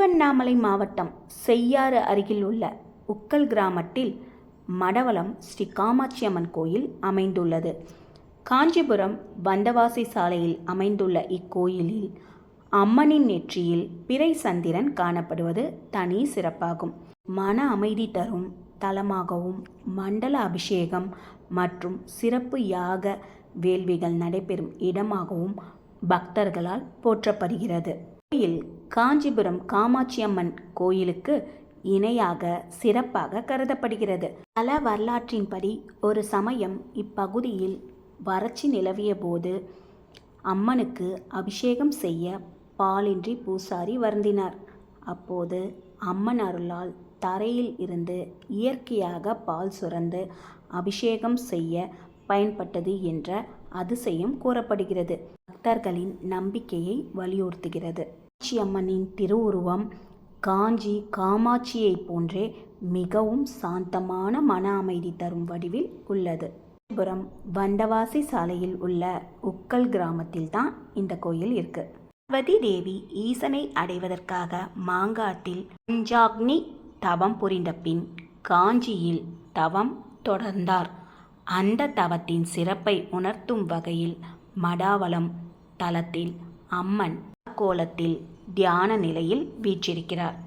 திருவண்ணாமலை மாவட்டம் செய்யாறு அருகில் உள்ள உக்கல் கிராமத்தில் மடவலம் ஸ்ரீ காமாட்சி அம்மன் கோயில் அமைந்துள்ளது. காஞ்சிபுரம் வந்தவாசி சாலையில் அமைந்துள்ள இக்கோயிலில் அம்மனின் நெற்றியில் பிறை சந்திரன் காணப்படுவது தனி சிறப்பாகும். மன அமைதி தரும் தலமாகவும் மண்டல அபிஷேகம் மற்றும் சிறப்பு யாக வேள்விகள் நடைபெறும் இடமாகவும் பக்தர்களால் போற்றப்படுகிறது. கோயில் காஞ்சிபுரம் காமாட்சி அம்மன் கோயிலுக்கு இணையாக சிறப்பாக கருதப்படுகிறது. தல வரலாற்றின்படி ஒரு சமயம் இப்பகுதியில் வறட்சி நிலவிய போது அம்மனுக்கு அபிஷேகம் செய்ய பாலின்றி பூசாரி வருந்தினார். அப்போது அம்மன் அருளால் தரையில் இருந்து இயற்கையாக பால் சுரந்து அபிஷேகம் செய்ய பயன்பட்டது என்ற அதிசயம் கூறப்படுகிறது. பக்தர்களின் நம்பிக்கையை வலியுறுத்துகிறது. காமாட்சி அம்மனின் திருவுருவம் காஞ்சி காமாட்சியை போன்றே மிகவும் சாந்தமான மன அமைதி தரும் வடிவில் உள்ளது. காஞ்சிபுரம் வந்தவாசி சாலையில் உள்ள உக்கல் கிராமத்தில் தான் இந்த கோயில் இருக்கு. பார்வதி தேவி ஈசனை அடைவதற்காக மாங்காட்டில் பஞ்சாக்னி தவம் புரிந்த பின் காஞ்சியில் தவம் தொடர்ந்தார். அந்த தவத்தின் சிறப்பை உணர்த்தும் வகையில் மடாவலம் தலத்தில் அம்மன் கோலத்தில் தியான நிலையில் வீற்றிருக்கிறார்.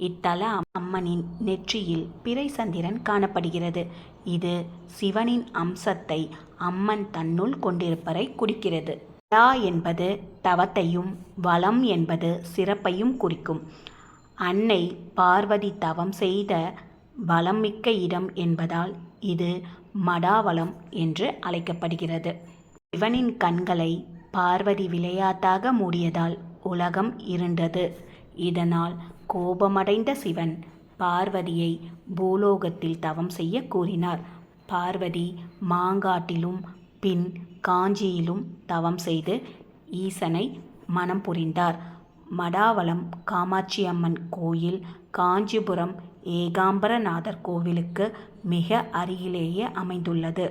இத்தல அம்மனின் நெற்றியில் பிறை சந்திரன் காணப்படுகிறது. இது சிவனின் அம்சத்தை அம்மன் தன்னுள் கொண்டிருப்பதை குறிக்கிறது. மடா என்பது தவத்தையும் வலம் என்பது சிறப்பையும் குறிக்கும். அன்னை பார்வதி தவம் செய்த வளம் மிக்க இடம் என்பதால் இது மடாவலம் என்று அழைக்கப்படுகிறது. சிவனின் கண்களை பார்வதி விளையாட்டாக மூடியதால் உலகம் இருண்டது. இதனால் கோபமடைந்த சிவன் பார்வதியை பூலோகத்தில் தவம் செய்ய கூறினார். பார்வதி மாங்காட்டிலும் பின் காஞ்சியிலும் தவம் செய்து ஈசனை மனம் புரிந்தார். மடாவலம் காமாட்சி அம்மன் கோயில் காஞ்சிபுரம் ஏகாம்பரநாதர் கோவிலுக்கு மிக அருகிலேயே அமைந்துள்ளது.